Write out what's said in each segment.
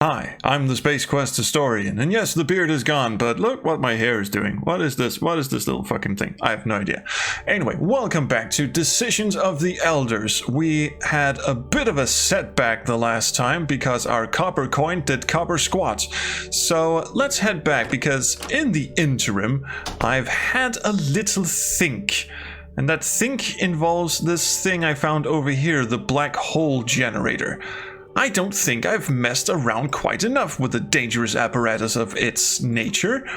Hi, I'm the Space Quest historian, and yes, the beard is gone, but look what my hair is doing. What is this? What is this little fucking thing? I have no idea. Anyway, welcome back to Decisions of the Elders. We had a bit of a setback the last time because our copper coin did copper squats. So let's head back because in the interim, I've had a little think. And that think involves this thing I found over here, the black hole generator. I don't think I've messed around quite enough with the dangerous apparatus of its nature.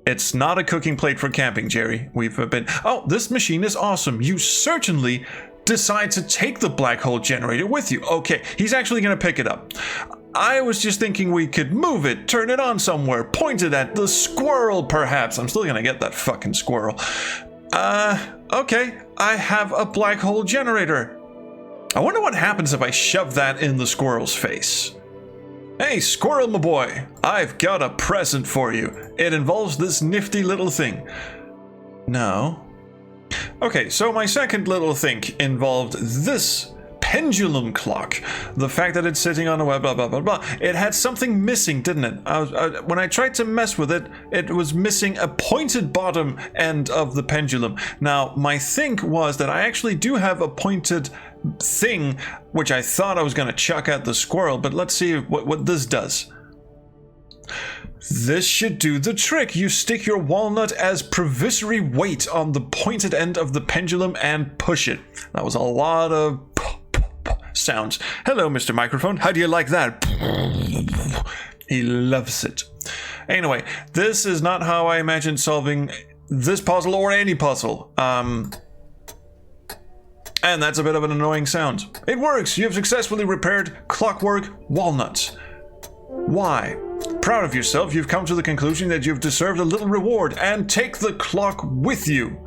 It's not a cooking plate for camping, Jerry. We've been... Oh, this machine is awesome. You certainly decide to take the black hole generator with you. Okay, he's actually going to pick it up. I was just thinking we could move it, turn it on somewhere, point it at the squirrel, perhaps. I'm still going to get that fucking squirrel. Okay, I have a black hole generator. I wonder what happens if I shove that in the squirrel's face. Hey, squirrel, my boy, I've got a present for you. It involves this nifty little thing. No. Okay, so my second little thing involved this pendulum clock. The fact that it's sitting on a web, blah, blah, blah, blah. It had something missing, didn't it? When I tried to mess with it, it was missing a pointed bottom end of the pendulum. Now, my think was that I actually do have a pointed thing, which I thought I was going to chuck at the squirrel, but let's see what this does. This should do the trick. You stick your walnut as provisory weight on the pointed end of the pendulum and push it. That was a lot of sounds. Hello, Mr. Microphone. How do you like that? He loves it. Anyway, this is not how I imagined solving this puzzle or any puzzle. And that's a bit of an annoying sound. It works. You have successfully repaired clockwork walnuts. Why? Proud of yourself, you've come to the conclusion that you've deserved a little reward and take the clock with you.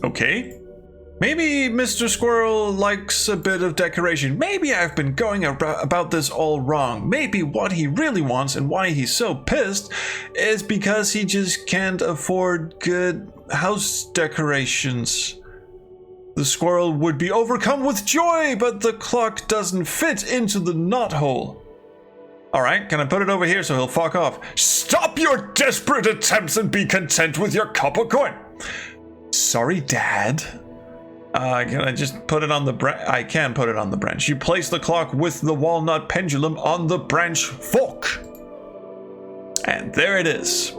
Okay. Maybe Mr. Squirrel likes a bit of decoration. Maybe I've been going about this all wrong. Maybe what he really wants and why he's so pissed is because he just can't afford good house decorations. The squirrel would be overcome with joy, but the clock doesn't fit into the knothole. Alright, can I put it over here so he'll fuck off? Stop your desperate attempts and be content with your copper coin. Sorry, Dad. Can I just put it on the branch? I can put it on the branch. You place the clock with the walnut pendulum on the branch fork. And there it is.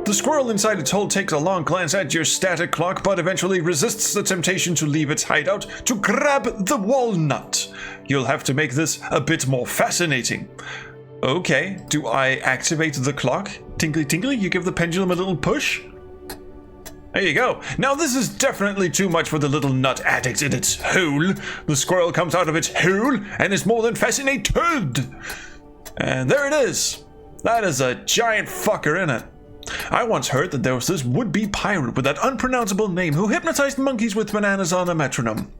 The squirrel inside its hole takes a long glance at your static clock, but eventually resists the temptation to leave its hideout to grab the walnut. You'll have to make this a bit more fascinating. Okay, do I activate the clock? Tinkly tinkly, you give the pendulum a little push? There you go. Now this is definitely too much for the little nut addict in its hole. The squirrel comes out of its hole and is more than fascinated. And there it is. That is a giant fucker, isn't it? I once heard that there was this would-be pirate with that unpronounceable name who hypnotized monkeys with bananas on a metronome.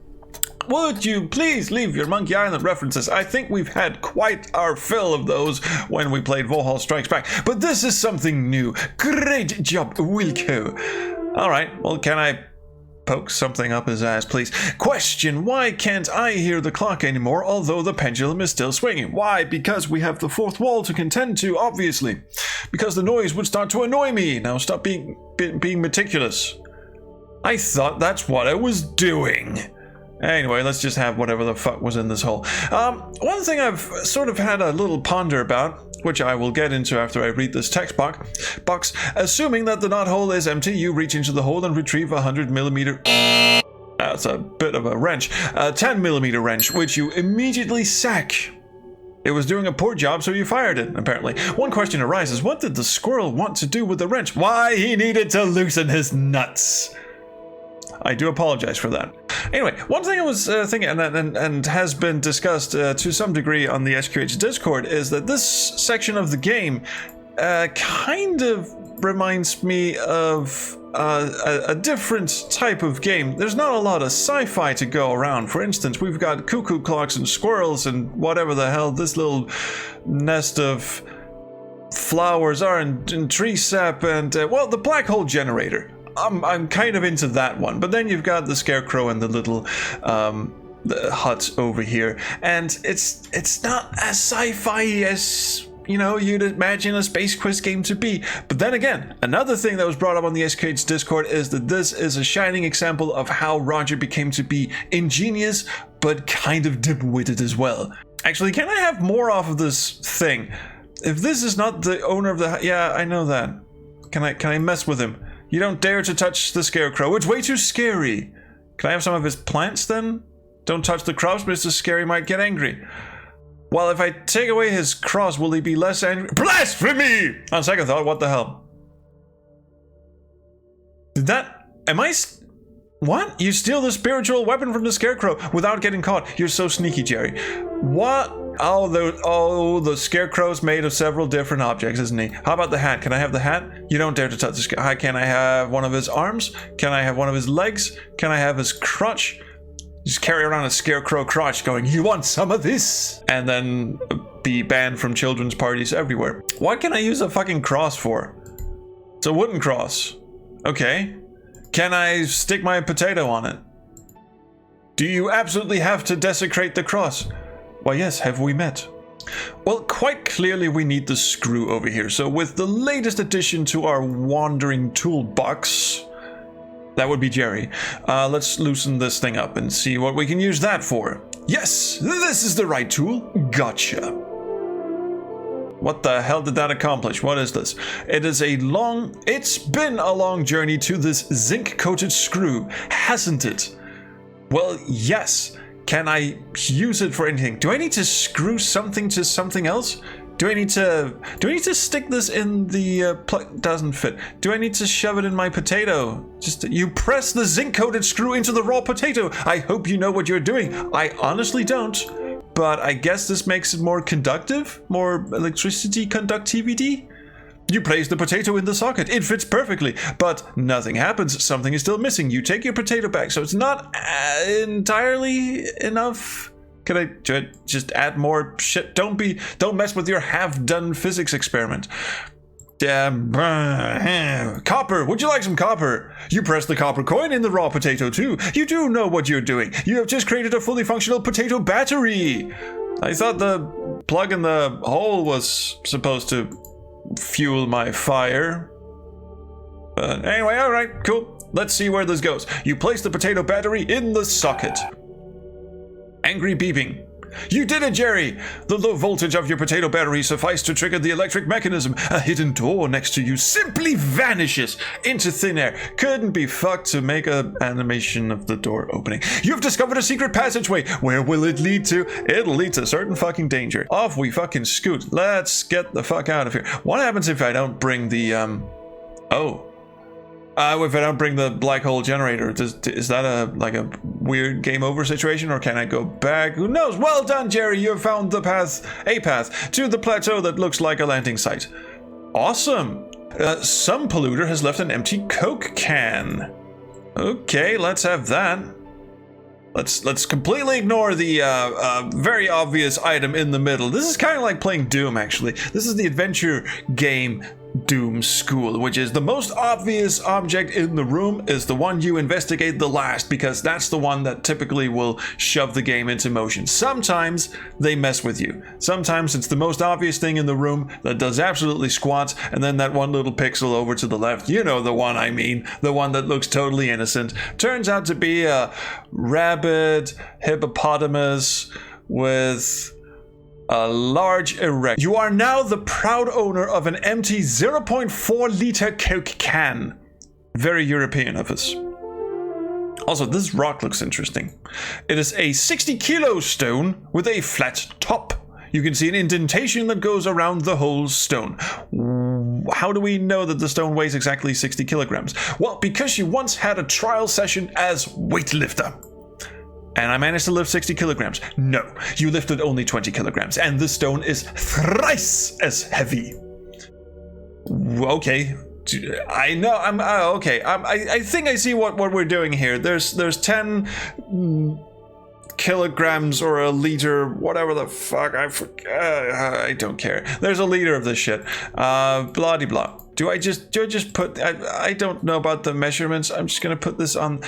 Would you please leave your Monkey Island references? I think we've had quite our fill of those when we played Valhalla Strikes Back, but this is something new. Great job, Wilco. Alright, well, can I poke something up his ass, please? Question, why can't I hear the clock anymore, although the pendulum is still swinging? Why? Because we have the fourth wall to contend to, obviously. Because the noise would start to annoy me. Now stop being meticulous. I thought that's what I was doing. Anyway, let's just have whatever the fuck was in this hole. One thing I've sort of had a little ponder about, which I will get into after I read this text box. Assuming that the knothole is empty, you reach into the hole and retrieve a 100mm... That's a bit of a wrench. A 10mm wrench, which you immediately sack. It was doing a poor job, so you fired it, apparently. One question arises, what did the squirrel want to do with the wrench? Why, he needed to loosen his nuts. I do apologize for that. Anyway, one thing I was thinking, and has been discussed to some degree on the SQH Discord, is that this section of the game kind of reminds me of a different type of game. There's not a lot of sci-fi to go around. For instance, we've got cuckoo clocks and squirrels and whatever the hell this little nest of flowers are, and tree sap, and well, the black hole generator. I'm kind of into that one, but then you've got the scarecrow and the little the hut over here, and it's not as sci-fi as, you know, you'd imagine a Space Quest game to be. But then again, another thing that was brought up on the SK's Discord is that this is a shining example of how Roger became to be ingenious, but kind of dim-witted as well. Actually, can I have more off of this thing? If this is not the owner of the... Yeah, I know that. Can I mess with him? You don't dare to touch the scarecrow. It's way too scary. Can I have some of his plants then? Don't touch the crops, Mr. Scary might get angry. Well, if I take away his cross, will he be less angry? Blasphemy! On second thought, what the hell? Did that... Am I... What? You steal the spiritual weapon from the scarecrow without getting caught. You're so sneaky, Jerry. What? Oh, the scarecrow's made of several different objects, isn't he? How about the hat? Can I have the hat? You don't dare to touch the scarecrow. Can I have one of his arms? Can I have one of his legs? Can I have his crotch? Just carry around a scarecrow crotch going, you want some of this? And then be banned from children's parties everywhere. What can I use a fucking cross for? It's a wooden cross. Okay. Can I stick my potato on it? Do you absolutely have to desecrate the cross? Why yes, have we met? Well, quite clearly we need the screw over here. So with the latest addition to our wandering toolbox... That would be Jerry. Let's loosen this thing up and see what we can use that for. Yes, this is the right tool. Gotcha. What the hell did that accomplish? What is this? It's been a long journey to this zinc-coated screw, hasn't it? Well, yes. Can I use it for anything? Do I need to screw something to something else? Do I need to stick this in the plug? Doesn't fit. Do I need to shove it in my potato? You press the zinc-coated screw into the raw potato. I hope you know what you're doing. I honestly don't, but I guess this makes it more conductive, more electricity conductivity. You place the potato in the socket. It fits perfectly, but nothing happens. Something is still missing. You take your potato back, so it's not entirely enough. Can I just add more shit? Don't mess with your half-done physics experiment. Copper, would you like some copper? You press the copper coin in the raw potato too. You do know what you're doing. You have just created a fully functional potato battery. I thought the plug in the hole was supposed to fuel my fire. But anyway, alright, cool. Let's see where this goes. You place the potato battery in the socket. Angry beeping. You did it, Jerry! The low voltage of your potato battery sufficed to trigger the electric mechanism. A hidden door next to you simply vanishes into thin air. Couldn't be fucked to make an animation of the door opening. You've discovered a secret passageway. Where will it lead to? It'll lead to certain fucking danger. Off we fucking scoot. Let's get the fuck out of here. What happens if I don't bring the, if I don't bring the black hole generator? Is that a weird game over situation, or can I go back? Who knows? Well done, Jerry. You have found a path to the plateau that looks like a landing site. Awesome. Some polluter has left an empty Coke can. Okay, let's have that. Let's completely ignore the very obvious item in the middle. This is kind of like playing Doom, actually. This is the adventure game Doom School, which is the most obvious object in the room is the one you investigate the last, because that's the one that typically will shove the game into motion. Sometimes they mess with you. Sometimes it's the most obvious thing in the room that does absolutely squat, and then that one little pixel over to the left, you know the one I mean, the one that looks totally innocent, turns out to be a rabid hippopotamus with a large erect. You are now the proud owner of an empty 0.4 liter Coke can. Very European of us. Also, this rock looks interesting. It is a 60 kilo stone with a flat top. You can see an indentation that goes around the whole stone. How do we know that the stone weighs exactly 60 kilograms? Well, because you once had a trial session as weightlifter. And I managed to lift 60 kilograms. No, you lifted only 20 kilograms, and this stone is thrice as heavy. Okay, I know. Okay. I think I see what we're doing here. There's 10 kilograms or a liter, whatever the fuck. I don't care. There's a liter of this shit. Blah de blah. Do I just put? I don't know about the measurements. I'm just gonna put this on.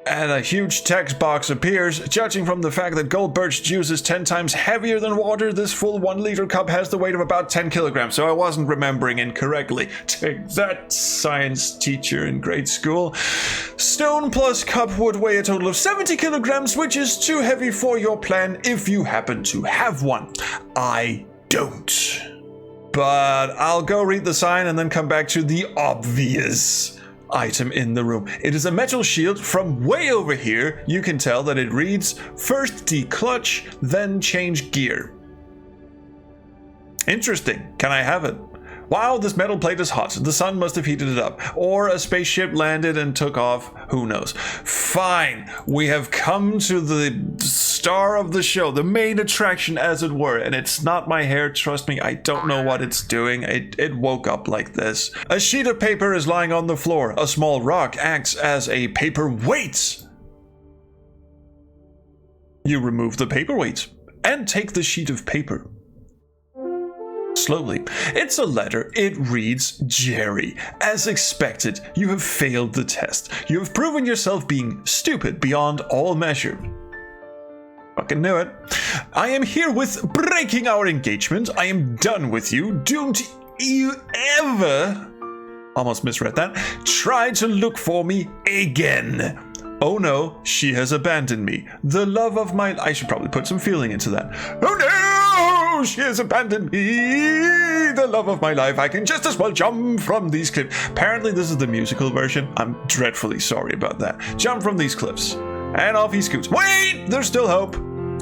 And a huge text box appears. Judging from the fact that gold birch juice is 10 times heavier than water, this full 1 liter cup has the weight of about 10 kilograms. So I wasn't remembering incorrectly. Take that, science teacher in grade school. Stone plus cup would weigh a total of 70 kilograms, which is too heavy for your plan if you happen to have one. I don't. But I'll go read the sign and then come back to the obvious item in the room. It is a metal shield. From way over here, you can tell that it reads, first declutch, then change gear. Interesting. Can I have it? Wow, this metal plate is hot. The sun must have heated it up. Or a spaceship landed and took off. Who knows? Fine. We have come to the star of the show, the main attraction, as it were. And it's not my hair. Trust me, I don't know what it's doing. It woke up like this. A sheet of paper is lying on the floor. A small rock acts as a paperweight. You remove the paperweight and take the sheet of paper. Slowly. It's a letter. It reads, Jerry. As expected, you have failed the test. You have proven yourself being stupid beyond all measure. Fucking knew it. I am herewith breaking our engagement. I am done with you. Don't you ever, almost misread that, try to look for me again. Oh no, she has abandoned me. The love of my... I should probably put some feeling into that. Oh no, she has abandoned me. The love of my life. I can just as well jump from these cliffs. Apparently this is the musical version. I'm dreadfully sorry about that. Jump from these cliffs. And off he scoots. Wait, there's still hope.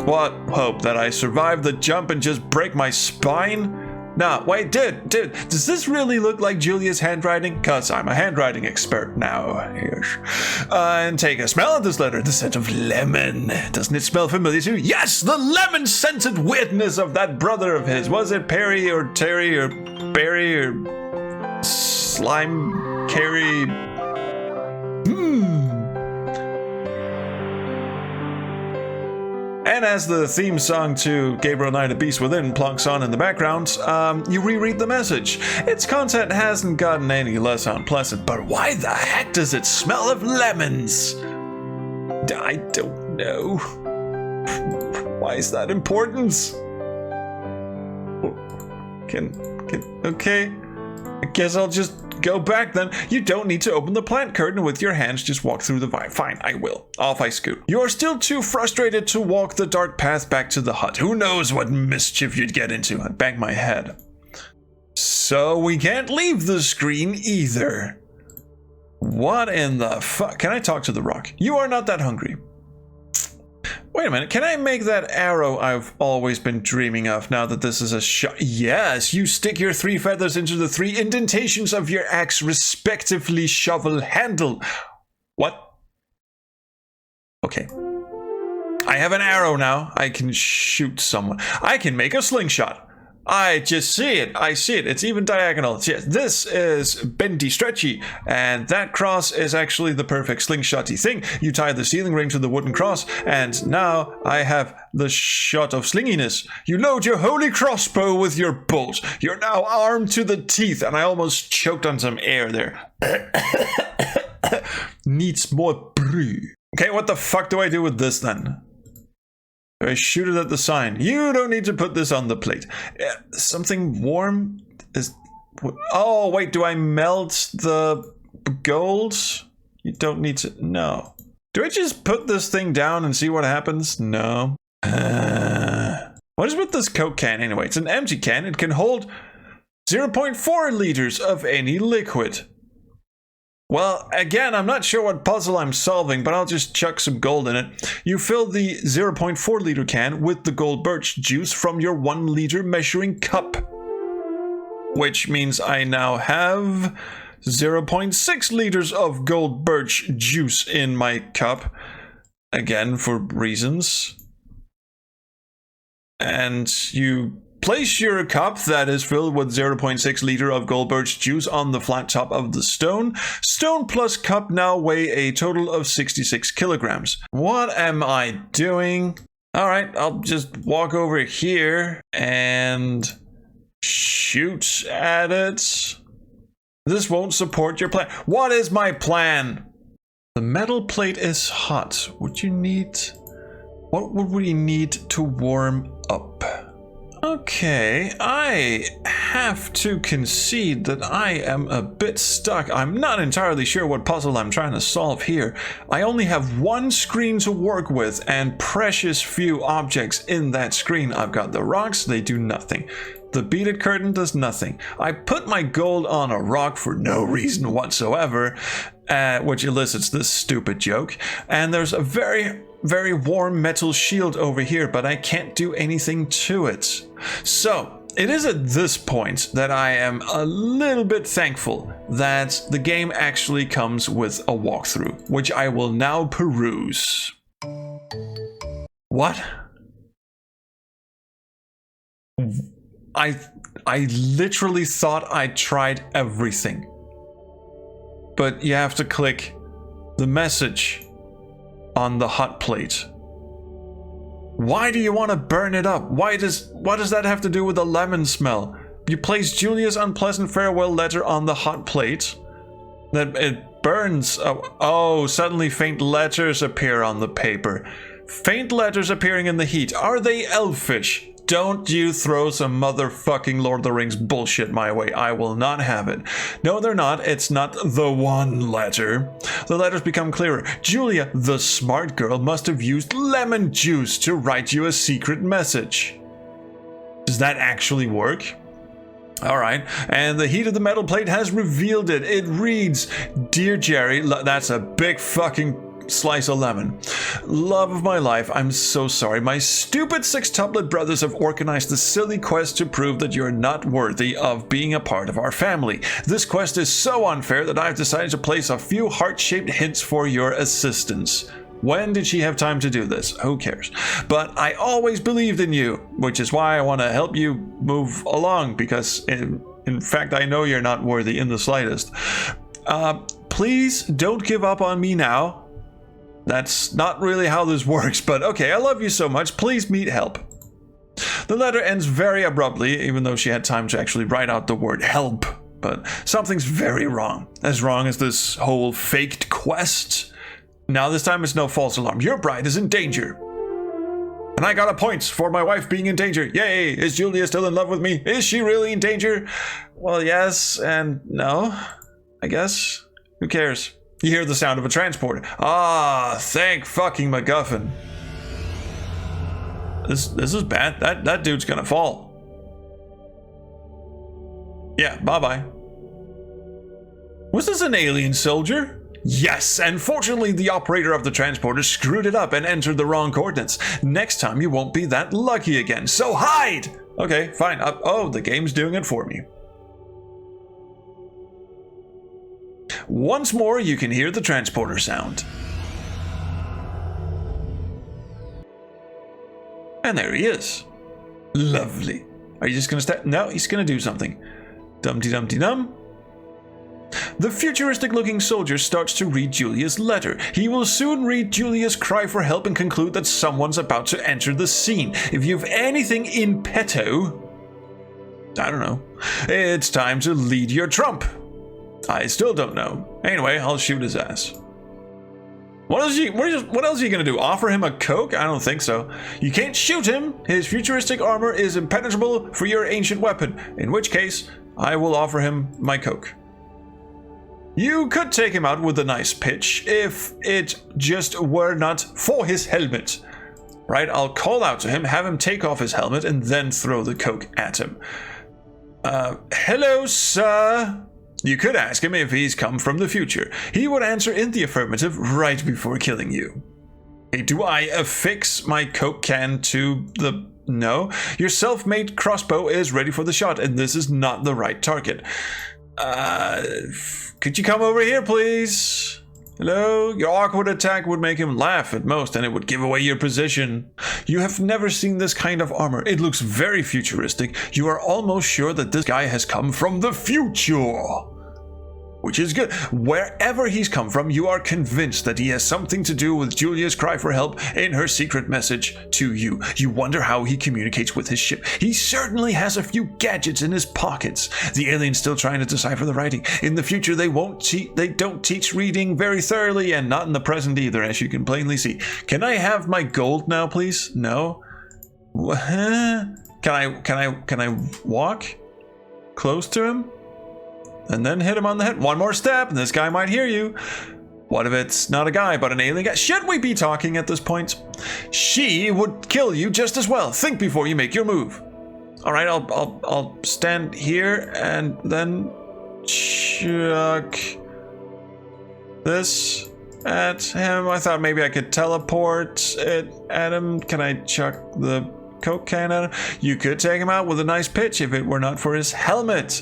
What hope? That I survive the jump and just break my spine? Nah, wait, dude, does this really look like Julia's handwriting? Cause I'm a handwriting expert now. And take a smell of this letter, the scent of lemon. Doesn't it smell familiar to you? Yes, the lemon-scented weirdness of that brother of his. Was it Perry or Terry or Barry or Slime Carry? And as the theme song to Gabriel Knight of Beast Within plunks on in the background, you reread the message. Its content hasn't gotten any less unpleasant, but why the heck does it smell of lemons? I don't know. Why is that important? Okay. I guess I'll just go back then. You don't need to open the plant curtain with your hands, just walk through the vine. Fine, I will. Off I scoot. You are still too frustrated to walk the dark path back to the hut. Who knows what mischief you'd get into? I bang my head. So we can't leave the screen either. What in the fuck? Can I talk to the rock? You are not that hungry. Wait a minute, can I make that arrow I've always been dreaming of now that this is a shot? Yes, you stick your 3 feathers into the 3 indentations of your axe, respectively shovel handle. What? Okay. I have an arrow now. I can shoot someone. I can make a slingshot. I just see it. I see it. It's even diagonal. Yes, this is bendy stretchy, and that cross is actually the perfect slingshotty thing. You tie the sealing ring to the wooden cross, and now I have the shot of slinginess. You load your holy crossbow with your bolt. You're now armed to the teeth, and I almost choked on some air there. Needs more brew. Okay, what the fuck do I do with this then? I shoot it at the sign. You don't need to put this on the plate. Something warm is... Oh, wait, do I melt the gold? You don't need to... No. Do I just put this thing down and see what happens? No. What is with this Coke can anyway? It's an empty can. It can hold 0.4 liters of any liquid. Well, again, I'm not sure what puzzle I'm solving, but I'll just chuck some gold in it. You fill the 0.4 liter can with the gold birch juice from your 1 liter measuring cup. Which means I now have 0.6 liters of gold birch juice in my cup. Again, for reasons. And you place your cup that is filled with 0.6 liter of gold birch juice on the flat top of the stone. Stone plus cup now weigh a total of 66 kilograms. What am I doing? All right, I'll just walk over here and shoot at it. This won't support your plan. What is my plan? The metal plate is hot. What would we need to warm up? Okay, I have to concede that I am a bit stuck. I'm not entirely sure what puzzle I'm trying to solve here. I only have one screen to work with and precious few objects in that screen. I've got the rocks, they do nothing. The beaded curtain does nothing. I put my gold on a rock for no reason whatsoever, which elicits this stupid joke. And there's a very warm metal shield over here, but I can't do anything to it. So it is at this point that I am a little bit thankful that the game actually comes with a walkthrough, which I will now peruse. What? I literally thought I tried everything. But you have to click the message on the hot plate. Why do you want to burn it up? What does that have to do with the lemon smell? You place Julia's unpleasant farewell letter on the hot plate. Then it burns. Oh, suddenly faint letters appear on the paper. Faint letters appearing in the heat. Are they elfish? Don't you throw some motherfucking Lord of the Rings bullshit my way. I will not have it. No, they're not. It's not the one letter. The letters become clearer. Julia, the smart girl, must have used lemon juice to write you a secret message. Does that actually work? All right. And the heat of the metal plate has revealed it. It reads, Dear Jerry, that's a big fucking slice of lemon. Love of my life, I'm so sorry. My stupid sextuplet brothers have organized a silly quest to prove that you're not worthy of being a part of our family. This quest is so unfair that I've decided to place a few heart-shaped hints for your assistance. When did she have time to do this? Who cares? But I always believed in you, which is why I want to help you move along, because in fact I know you're not worthy in the slightest. Please don't give up on me now. That's not really how this works, but okay, I love you so much. Please meet help. The letter ends very abruptly, even though she had time to actually write out the word help. But something's very wrong. As wrong as this whole faked quest. Now this time it's no false alarm. Your bride is in danger. And I got a point for my wife being in danger. Yay! Is Julia still in love with me? Is she really in danger? Well, yes and no, I guess. Who cares? You hear the sound of a transporter. Ah, thank fucking MacGuffin. This is bad. That dude's gonna fall. Yeah, bye-bye. Was this an alien soldier? Yes, and fortunately the operator of the transporter screwed it up and entered the wrong coordinates. Next time you won't be that lucky again, so hide! Okay, fine. Oh, the game's doing it for me. Once more, you can hear the transporter sound. And there he is. Lovely. Are you just going to step? No, he's going to do something. Dum-de-dum-de-dum. The futuristic-looking soldier starts to read Julia's letter. He will soon read Julia's cry for help and conclude that someone's about to enter the scene. If you've anything in petto, I don't know, it's time to lead your trump. I still don't know. Anyway, I'll shoot his ass. What else are you gonna do? Offer him a Coke? I don't think so. You can't shoot him. His futuristic armor is impenetrable for your ancient weapon. In which case, I will offer him my Coke. You could take him out with a nice pitch if it just were not for his helmet. Right? I'll call out to him, have him take off his helmet, and then throw the Coke at him. Hello, sir. You could ask him if he's come from the future. He would answer in the affirmative right before killing you. Hey, do I affix my Coke can to the... No. Your self-made crossbow is ready for the shot, and this is not the right target. Could you come over here, please? Hello? Your awkward attack would make him laugh at most, and it would give away your position. You have never seen this kind of armor. It looks very futuristic. You are almost sure that this guy has come from the future. which is good. Wherever he's come from, you are convinced that he has something to do with Julia's cry for help in her secret message to you. You wonder how he communicates with his ship. He certainly has a few gadgets in his pockets. The alien's still trying to decipher the writing. In the future, they don't teach reading very thoroughly, and not in the present either, as you can plainly see. Can I have my gold now, please? No? Can I walk close to him? And then hit him on the head. One more step, and this guy might hear you. What if it's not a guy, but an alien guy? Should we be talking at this point? She would kill you just as well. Think before you make your move. All right, I'll stand here and then chuck this at him. I thought maybe I could teleport it at him. Can I chuck the Coke can at him? You could take him out with a nice pitch if it were not for his helmet.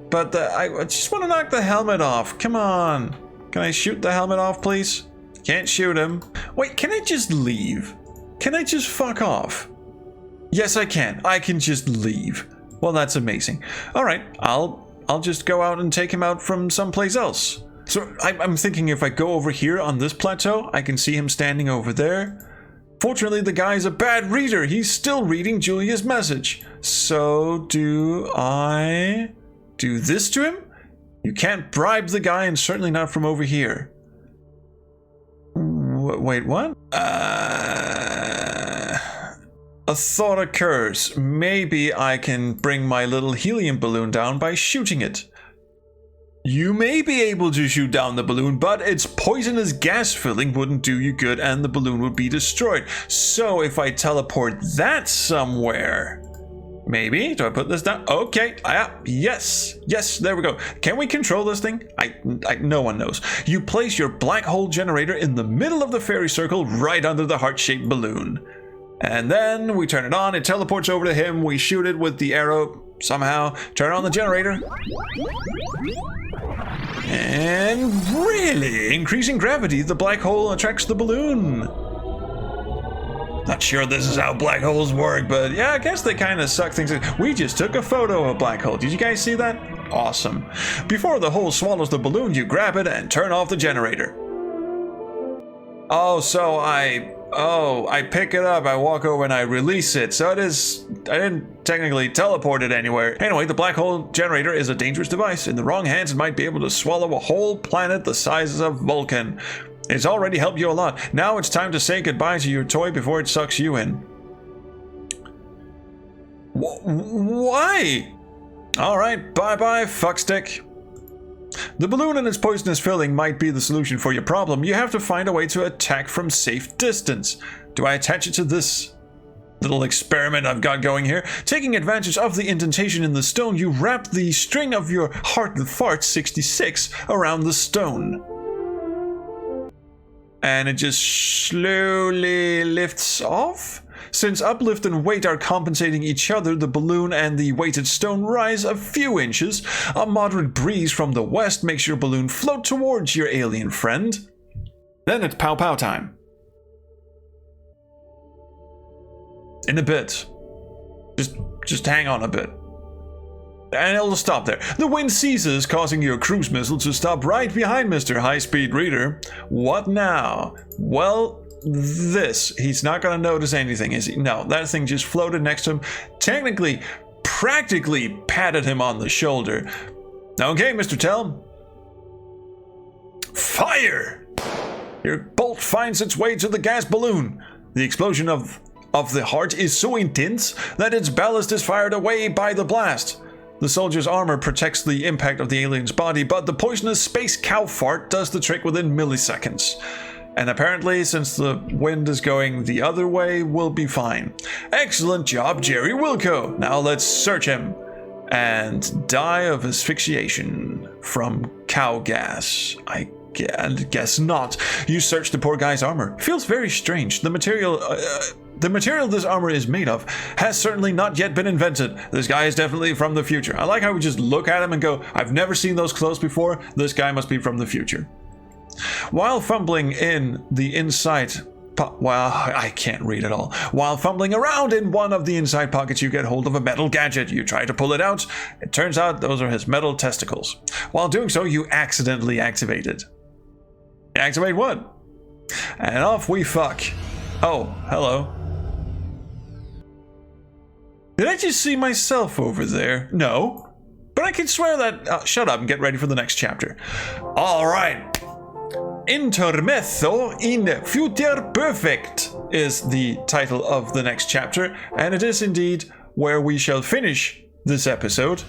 But I just want to knock the helmet off. Come on. Can I shoot the helmet off, please? Can't shoot him. Wait, can I just leave? Can I just fuck off? Yes, I can. I can just leave. Well, that's amazing. All right, I'll just go out and take him out from someplace else. So I'm thinking if I go over here on this plateau, I can see him standing over there. Fortunately, the guy's a bad reader. He's still reading Julia's message. So do I do this to him? You can't bribe the guy, and certainly not from over here. Wait, what? A thought occurs. Maybe I can bring my little helium balloon down by shooting it. You may be able to shoot down the balloon, but its poisonous gas filling wouldn't do you good and the balloon would be destroyed. So if I teleport that somewhere... Maybe? Do I put this down? Okay. Yes. Yes, there we go. Can we control this thing? No one knows. You place your black hole generator in the middle of the fairy circle right under the heart-shaped balloon. And then we turn it on. It teleports over to him. We shoot it with the arrow somehow. Turn on the generator. And really, increasing gravity, the black hole attracts the balloon. Not sure this is how black holes work, but yeah, I guess they kind of suck things in. We just took a photo of a black hole. Did you guys see that? Awesome. Before the hole swallows the balloon, you grab it and turn off the generator. Oh, so I pick it up, I walk over and I release it. So I didn't technically teleport it anywhere. Anyway, the black hole generator is a dangerous device. In the wrong hands, it might be able to swallow a whole planet the size of Vulcan. It's already helped you a lot. Now it's time to say goodbye to your toy before it sucks you in. Why? Alright, bye-bye, fuckstick. The balloon and its poisonous filling might be the solution for your problem. You have to find a way to attack from safe distance. Do I attach it to this little experiment I've got going here? Taking advantage of the indentation in the stone, you wrap the string of your Heart and Fart 66 around the stone. And it just slowly lifts off. Since uplift and weight are compensating each other, the balloon and the weighted stone rise a few inches. A moderate breeze from the west makes your balloon float towards your alien friend. Then it's pow pow time. In a bit. Just hang on a bit. And it'll stop there. The wind ceases, causing your cruise missile to stop right behind Mr. High-Speed Reader. What now? Well, this. He's not going to notice anything, is he? No, that thing just floated next to him. Technically, practically patted him on the shoulder. Okay, Mr. Tell. Fire! Your bolt finds its way to the gas balloon. The explosion of the heart is so intense that its ballast is fired away by the blast. The soldier's armor protects the impact of the alien's body, but the poisonous space cow fart does the trick within milliseconds. And apparently, since the wind is going the other way, we'll be fine. Excellent job, Jerry Wilco. Now let's search him and die of asphyxiation from cow gas. I guess not. You search the poor guy's armor. Feels very strange. The material this armor is made of has certainly not yet been invented. This guy is definitely from the future. I like how we just look at him and go, I've never seen those clothes before. This guy must be from the future. While fumbling in the inside well, I can't read it all. While fumbling around in one of the inside pockets, you get hold of a metal gadget. You try to pull it out. It turns out those are his metal testicles. While doing so, you accidentally activate it. Activate what? And off we fuck. Oh, hello. Did I just see myself over there? No. But I can swear that... shut up and get ready for the next chapter. All right. Intermezzo in Future Perfect is the title of the next chapter, and it is indeed where we shall finish this episode.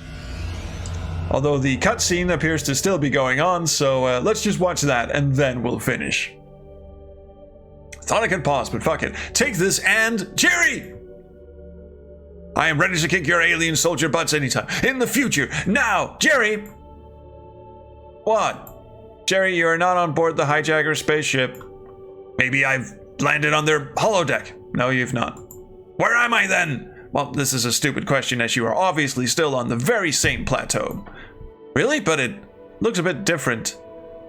Although the cutscene appears to still be going on, so let's just watch that and then we'll finish. Thought I could pause, but fuck it. Take this and... Jerry! I am ready to kick your alien soldier butts anytime. In the future. Now! Jerry! What? Jerry, you are not on board the hijacker spaceship. Maybe I've landed on their holodeck. No, you've not. Where am I then? Well, this is a stupid question as you are obviously still on the very same plateau. Really? But it looks a bit different.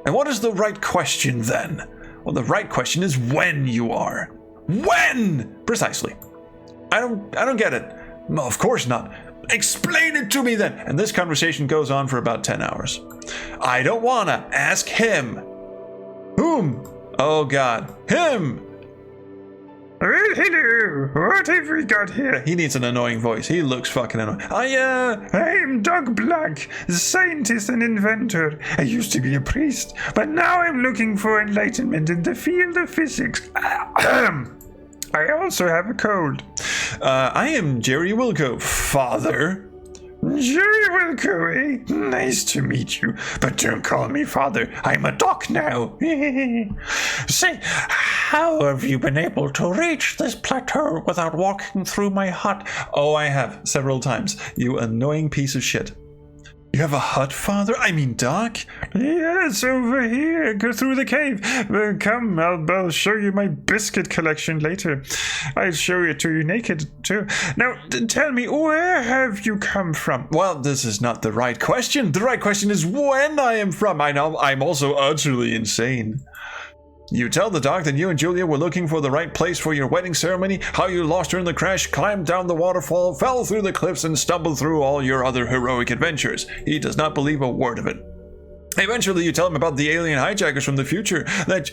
And what is the right question then? Well, the right question is when you are. When? Precisely. I don't get it. No, of course not. Explain it to me then. And this conversation goes on for about 10 hours. I don't wanna. Ask him. Whom? Oh God. Him. Well, hello. What have we got here? He needs an annoying voice. He looks fucking annoying. I'm Doc Blount, scientist and inventor. I used to be a priest, but now I'm looking for enlightenment in the field of physics. I also have a cold. I am Jerry Wilco, father. Jerry Wilco, eh? Nice to meet you. But don't call me father. I'm a doc now. Say, how have you been able to reach this plateau without walking through my hut? Oh, I have, several times. You annoying piece of shit. You have a hut, father? I mean, Doc? Yes, over here. Go through the cave. Come, I'll show you my biscuit collection later. I'll show it to you naked, too. Now, tell me, where have you come from? Well, this is not the right question. The right question is when I am from. I know I'm also utterly insane. You tell the doc that you and Julia were looking for the right place for your wedding ceremony, how you lost her in the crash, climbed down the waterfall, fell through the cliffs, and stumbled through all your other heroic adventures. He does not believe a word of it. Eventually, you tell him about the alien hijackers from the future, that...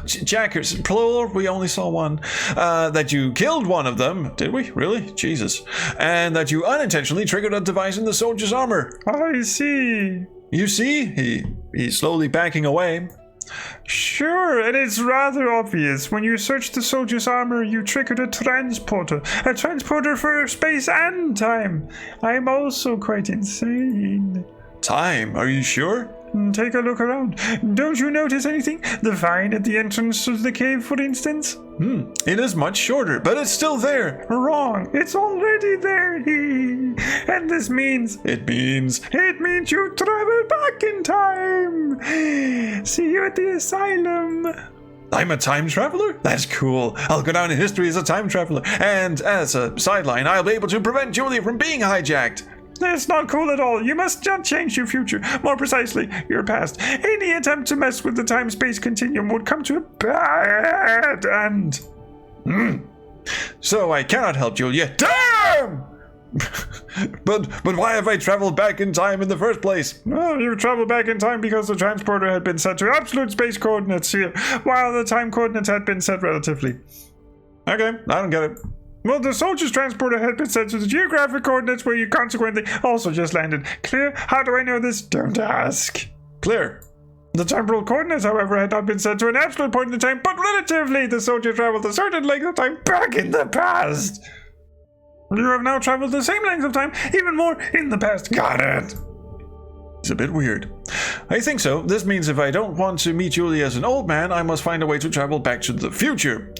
Jackers, plural, we only saw one. That you killed one of them. Did we? Really? Jesus. And that you unintentionally triggered a device in the soldier's armor. I see. You see? He's slowly backing away. Sure, and it's rather obvious. When you search the soldier's armor, you triggered a transporter for space and time. I'm also quite insane. Time? Are you sure? Take a look around. Don't you notice anything? The vine at the entrance to the cave, for instance? It is much shorter, but it's still there. Wrong. It's already there. And this means... It means you travel back in time. See you at the asylum. I'm a time traveler? That's cool. I'll go down in history as a time traveler. And as a sideline, I'll be able to prevent Julia from being hijacked. That's not cool at all. You must not change your future. More precisely, your past. Any attempt to mess with the time-space continuum would come to a bad end. So I cannot help Julia. Damn! but why have I traveled back in time in the first place? Well, you traveled back in time because the transporter had been set to absolute space coordinates here, while the time coordinates had been set relatively. Okay, I don't get it. Well, the soldier's transporter had been set to the geographic coordinates where you consequently also just landed. Clear? How do I know this? Don't ask. Clear. The temporal coordinates, however, had not been set to an absolute point in time, but relatively. The soldier traveled a certain length of time back in the past. You have now traveled the same length of time, even more in the past. Got it. It's a bit weird. I think so. This means if I don't want to meet Julia as an old man, I must find a way to travel back to the future.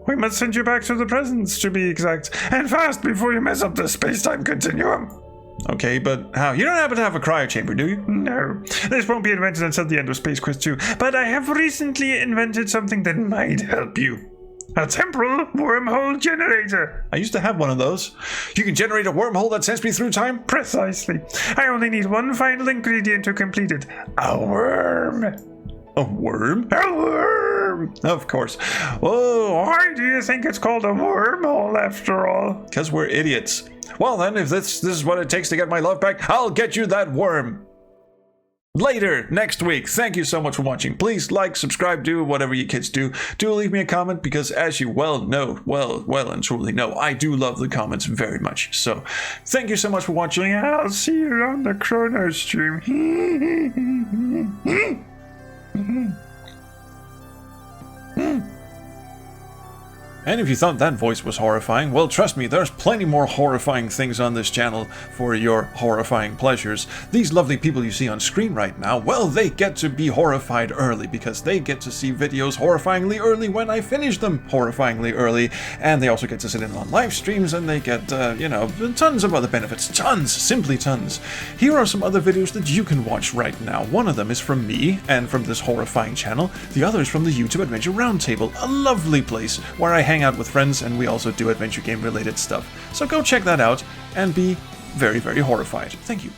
We must send you back to the present, to be exact, and fast before you mess up the space-time continuum. Okay, but how? You don't happen to have a cryo chamber, do you? No. This won't be invented until the end of Space Quest 2, but I have recently invented something that might help you. A temporal wormhole generator. I used to have one of those. You can generate a wormhole that sends me through time? Precisely. I only need one final ingredient to complete it. A worm. A worm? A worm! worm. Of course. Oh, Why do you think it's called a wormhole after all? because we're idiots. Well then, if this is what it takes to get my love back, I'll get you that worm. Later, next week. Thank you so much for watching. Please like, subscribe, do whatever you kids do. Do leave me a comment because as you well know, well and truly know, I do love the comments very much. So, thank you so much for watching. I'll see you on the Crowe stream. And if you thought that voice was horrifying, well, trust me, there's plenty more horrifying things on this channel for your horrifying pleasures. These lovely people you see on screen right now, well, they get to be horrified early because they get to see videos horrifyingly early when I finish them horrifyingly early, and they also get to sit in on live streams, and they get, tons of other benefits. Tons! Simply tons. Here are some other videos that you can watch right now. One of them is from me, and from this horrifying channel. The other is from the YouTube Adventure Roundtable, a lovely place where I hang out with friends, and we also do adventure game related stuff. So go check that out and be very, very horrified. Thank you.